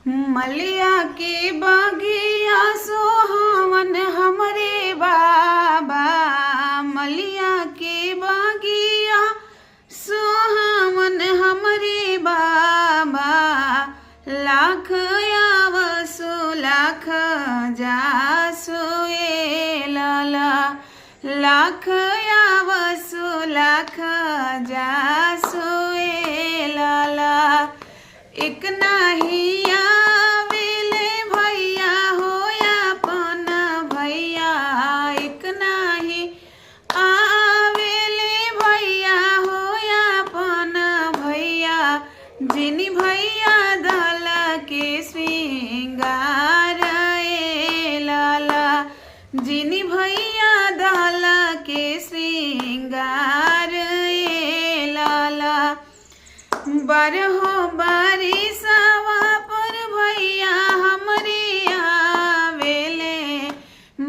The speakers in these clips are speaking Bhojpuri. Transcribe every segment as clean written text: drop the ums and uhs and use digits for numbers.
मलिया के बगिया सोहवन हमरे बाबा, मलिया के बगिया सोहवन हमरे बाबा। लाख आवसो लाख जासो ए लाला, लाख आवसो लाख जासो ए लाला। एक नाही आवेले भैया हो अपन भैया, एक नाही आवेले भैया हो अपन भैया। जिनी भैया दल के श्रृंगार ए लाला, जिनी भैया दल के श्रृंगार ए लाला। बारहो बारिशवा पर भैया हमरे आवेले,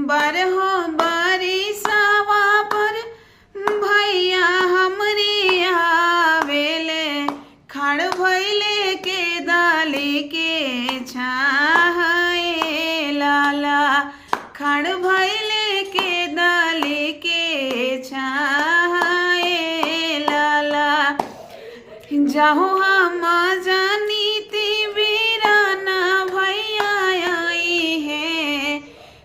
बारहो बारिशवा पर भैया हमरे आवेले। खाड़ भैले के डाली के छाह ए लाला, खाड़ भैले के डाली के छाह ए लाला। जाहु हम जानीती वीराना भैया आई है,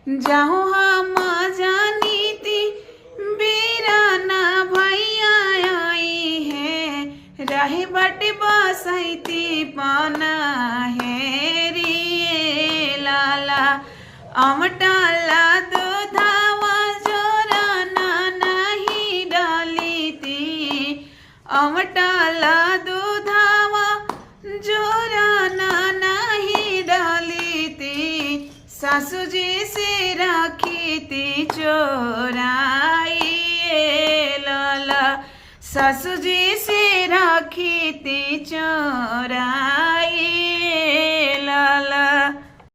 जाहु हम जानीती वीराना भैया आई है। रहे बटे बसैती पाना है रे लाला, अमटाला दूधावा जोराना नहीं डाली थी, अमटाला दूधावा जोराना नहीं डाली थी। सासू जी से राखी थी चोराई ए लाला, सासू जी से राखी थी चोराई।